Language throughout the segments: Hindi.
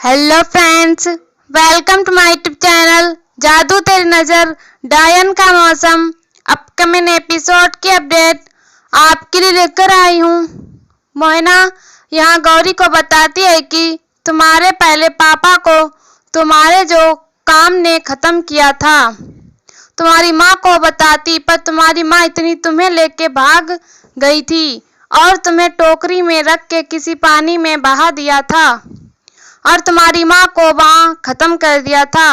Hello friends, welcome to my YouTube channel जादू तेरी नज़र डायन का मौसम। अपकमिंग एपिसोड की अपडेट आपके लिए लेकर आई हूँ। मोहना यहाँ गौरी को बताती है कि तुम्हारे पहले पापा को तुम्हारे जो काम ने ख़त्म किया था। तुम्हारी माँ को बताती, पर तुम्हारी माँ इतनी तुम्हें लेके भाग गई थी और तुम्हें टोकरी में रख के किसी पानी में बहा दिया था और तुम्हारी माँ को वहाँ ख़त्म कर दिया था।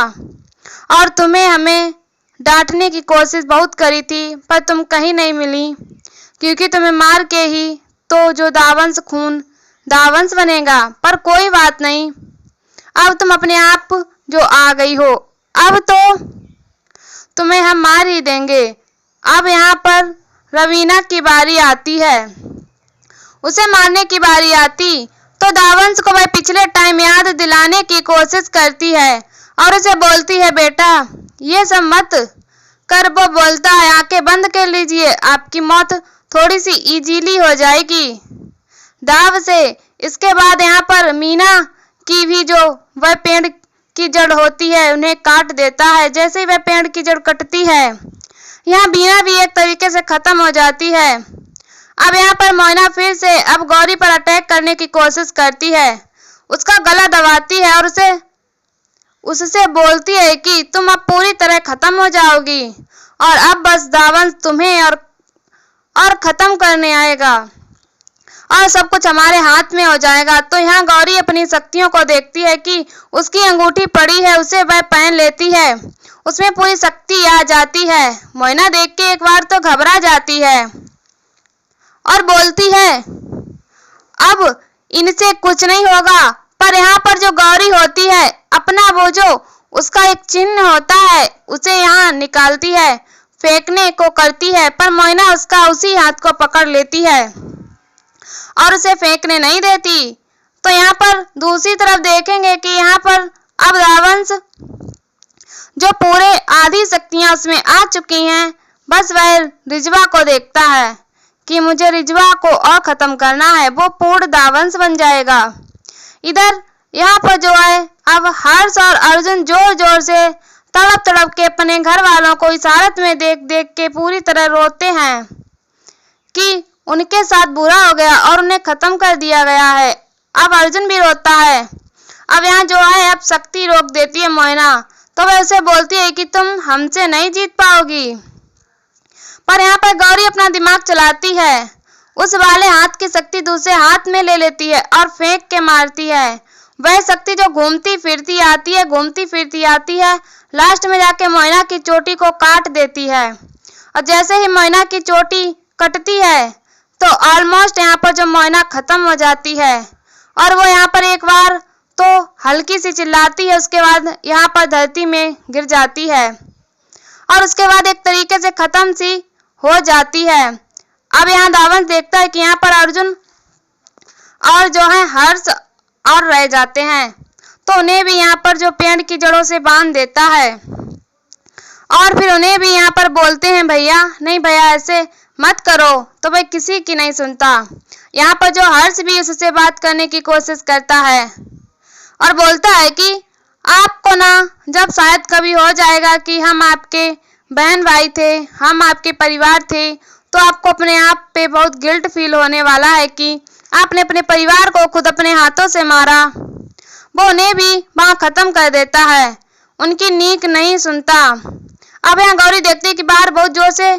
और तुम्हें हमें डांटने की कोशिश बहुत करी थी, पर तुम कहीं नहीं मिली, क्योंकि तुम्हें मार के ही तो जो दावंश खून दावंश बनेगा। पर कोई बात नहीं, अब तुम अपने आप जो आ गई हो, अब तो तुम्हें हम मार ही देंगे। अब यहाँ पर रवीना की बारी आती है। उसे मारने की बारी आती तो दावंश को वह पिछले टाइम याद दिलाने की कोशिश करती है और उसे बोलती है, बेटा ये सब मत कर। वो बोलता है, आंखें बंद कर लीजिए, आपकी मौत थोड़ी सी इजीली हो जाएगी दाव से। इसके बाद यहाँ पर मीना की भी जो वह पेड़ की जड़ होती है उन्हें काट देता है। जैसे ही वह पेड़ की जड़ कटती है, यहाँ मीना भी एक तरीके से खत्म हो जाती है। अब यहाँ पर मोहना फिर से अब गौरी पर अटैक करने की कोशिश करती है, उसका गला दबाती है और उससे बोलती है कि तुम अब पूरी तरह खत्म हो जाओगी और अब बस दावंश तुम्हें और खत्म करने आएगा और सब कुछ हमारे हाथ में हो जाएगा। तो यहाँ गौरी अपनी शक्तियों को देखती है कि उसकी अंगूठी पड़ी है, उसे वह पहन लेती है, उसमें पूरी शक्ति आ जाती है। मोहना देख के एक बार तो घबरा जाती है और बोलती है, अब इनसे कुछ नहीं होगा। पर यहाँ पर जो गौरी होती है, अपना वो जो उसका एक चिन्ह होता है उसे यहाँ निकालती है, फेंकने को करती है, पर मोहना उसका उसी हाथ को पकड़ लेती है और उसे फेंकने नहीं देती। तो यहाँ पर दूसरी तरफ देखेंगे कि यहाँ पर अब दावंश जो पूरे आधी शक्तियां उसमें आ चुकी हैं, बस वह रिजवा को देखता है कि मुझे रिजवा को और खत्म करना है, वो पूर्ण दावंश बन जाएगा। इधर यहाँ पर जो है अब हर्ष और अर्जुन जोर जोर से तड़प तड़प के अपने घर वालों को इशारत में देख देख के पूरी तरह रोते हैं कि उनके साथ बुरा हो गया और उन्हें खत्म कर दिया गया है। अब अर्जुन भी रोता है। अब यहाँ जो है अब शक्ति रोक देती है मोहना, तो वह उसे बोलती है कि तुम हमसे नहीं जीत पाओगी। पर यहाँ पर गौरी अपना दिमाग चलाती है, उस वाले हाथ की शक्ति दूसरे हाथ में ले लेती है और फेंक के मारती है। वह शक्ति जो घूमती फिरती आती है, लास्ट में जाके मोहना की चोटी को काट देती है। और जैसे ही मोहना की चोटी कटती है तो ऑलमोस्ट यहाँ पर जो मोहना खत्म हो जाती है और वो यहाँ पर एक बार तो हल्की सी चिल्लाती है, उसके बाद यहाँ पर धरती में गिर जाती है और उसके बाद एक तरीके से खत्म सी हो जाती है। अब यहाँ दावंश देखता है कि यहाँ पर अर्जुन और जो है हर्ष और रह जाते हैं, तो उन्हें भी यहाँ पर जो पेड़ की जड़ों से बांध देता है और फिर उन्हें भी यहाँ पर बोलते हैं, भैया नहीं भैया ऐसे मत करो। तो भाई किसी की नहीं सुनता। यहाँ पर जो हर्ष भी उससे बात करने की कोशिश करता है और बोलता है कि आपको ना जब शायद कभी हो जाएगा कि हम आपके बहन भाई थे, हम आपके परिवार थे, तो आपको अपने आप पे बहुत गिल्ट फील होने वाला है कि आपने अपने परिवार को खुद अपने हाथों से मारा। वो उन्हें भी वहाँ खत्म कर देता है, उनकी नीक नहीं सुनता। अब यहाँ गौरी देखती है कि बाहर बहुत जोर से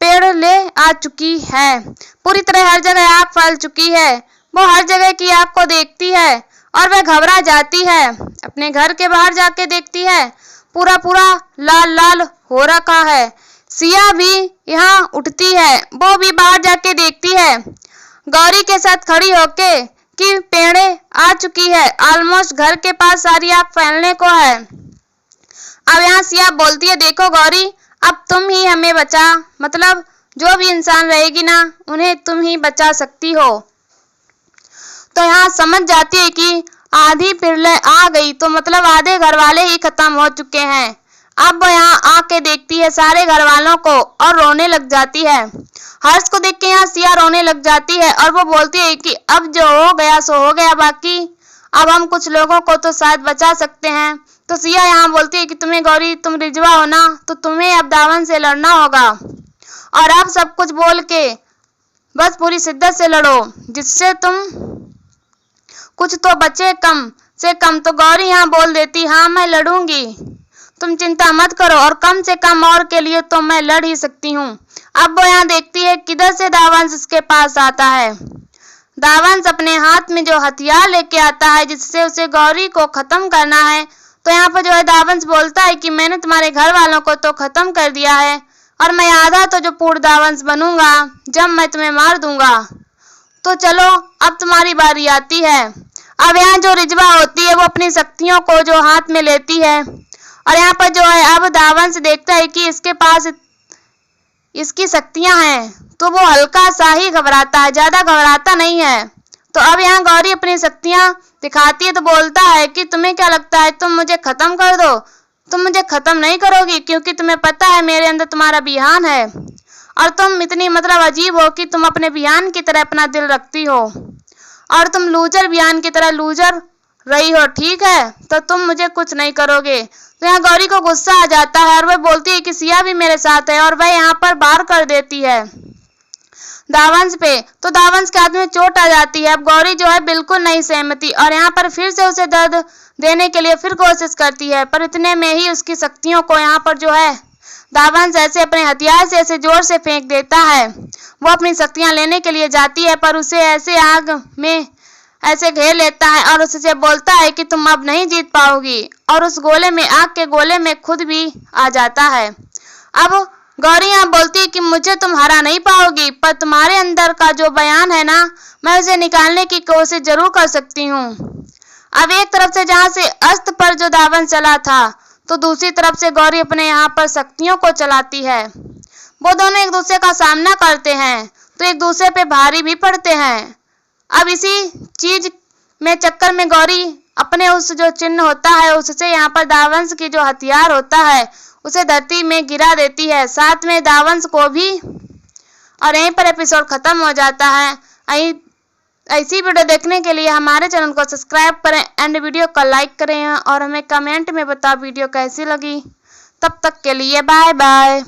पेड़ ले आ चुकी है, पूरी तरह हर जगह आग फैल चुकी है। वो हर जगह की आग को देखती है और वह घबरा जाती है। अपने घर के बाहर जाके देखती है, पूरा पूरा लाल लाल हो रखा है। सिया भी यहाँ उठती है, वो भी बाहर जाके देखती है गौरी के साथ खड़ी होके कि पेड़े आ चुकी है, ऑलमोस्ट घर के पास सारी आग फैलने को है। अब यहाँ सिया बोलती है, देखो गौरी अब तुम ही हमें बचा, मतलब जो भी इंसान रहेगी ना उन्हें तुम ही बचा सकती हो। तो यहाँ समझ जाती है कि आधी प्रलय आ गई, तो मतलब आधे घर वाले ही खत्म हो चुके हैं। अब वो यहाँ आके देखती है सारे घर वालों को और रोने लग जाती है। हर्ष को देख के यहाँ सिया रोने लग जाती है और वो बोलती है कि अब जो हो गया सो हो गया, बाकी अब हम कुछ लोगों को तो शायद बचा सकते हैं। तो सिया यहाँ बोलती है कि तुम्हें गौरी, तुम रिजवा हो ना, तो तुम्हें अब दावन से लड़ना होगा और अब सब कुछ बोल के बस पूरी शिद्दत से लड़ो, जिससे तुम कुछ तो बचे कम से कम। तो गौरी यहाँ बोल देती, हाँ मैं लड़ूंगी, तुम चिंता मत करो, और कम से कम और के लिए तो मैं लड़ ही सकती हूँ। अब वो यहाँ देखती है किधर से दावंश उसके पास आता है। दावंश अपने हाथ में जो हथियार लेके आता है जिससे उसे गौरी को खत्म करना है। तो यहाँ पर जो है दावंश बोलता है कि मैंने तुम्हारे घर वालों को तो खत्म कर दिया है और मैं आधा तो जो पूर्ण दावंश बनूंगा जब मैं तुम्हें मार दूंगा। तो चलो अब तुम्हारी बारी आती है। अब यहाँ जो रिजवा होती है वो अपनी शक्तियों को जो हाथ में लेती है और यहाँ पर जो है अब दावंश देखता है कि इसके पास इसकी शक्तियां हैं, तो वो हल्का सा ही घबराता है, ज्यादा घबराता नहीं है। तो अब यहाँ गौरी अपनी शक्तियां दिखाती है तो बोलता है कि तुम्हें क्या लगता है तुम मुझे खत्म कर दो? तुम मुझे खत्म नहीं करोगी, क्योंकि तुम्हें पता है मेरे अंदर तुम्हारा बिहान है और तुम इतनी मतलब अजीब हो कि तुम अपने बिहान की तरह अपना दिल रखती हो और तुम लूजर बिहान की तरह लूजर रही हो, ठीक है? तो तुम मुझे कुछ नहीं करोगे। तो यहाँ गौरी को गुस्सा आ जाता है और वह बोलती है कि सिया भी मेरे साथ है और वह यहाँ पर वार कर देती है दावंश पे। तो दावंश के हाथ में चोट आ जाती है। अब गौरी जो है बिल्कुल नहीं सहमती और यहाँ पर फिर से उसे दर्द देने के लिए फिर कोशिश करती है, पर इतने में ही उसकी शक्तियों को यहाँ पर जो है दावंश ऐसे अपने हथियार से ऐसे जोर से फेंक देता है। वो अपनी शक्तियां लेने के लिए जाती है पर उसे ऐसे आग में ऐसे घेर लेता है और उससे बोलता है कि तुम अब नहीं जीत पाओगी, और उस गोले में, आग के गोले में खुद भी आ जाता है। अब गौरी यहाँ बोलती है कि मुझे तुम हरा नहीं पाओगी, पर तुम्हारे अंदर का जो बयान है ना, मैं उसे निकालने की कोशिश जरूर कर सकती हूँ। अब एक तरफ से जहाँ से अस्त्र पर जो दावंश चला था, तो दूसरी तरफ से गौरी अपने यहाँ पर शक्तियों को चलाती है। वो दोनों एक दूसरे का सामना करते हैं तो एक दूसरे पे भारी भी पड़ते हैं। अब इसी चीज में चक्कर में गौरी अपने उस जो चिन्ह होता है उससे यहाँ पर दावंश की जो हथियार होता है उसे धरती में गिरा देती है, साथ में दावंश को भी। और यहीं पर एपिसोड खत्म हो जाता है। ऐसी वीडियो देखने के लिए हमारे चैनल को सब्सक्राइब करें एंड वीडियो को लाइक करें और हमें कमेंट में बताओ वीडियो कैसी लगी। तब तक के लिए बाय बाय।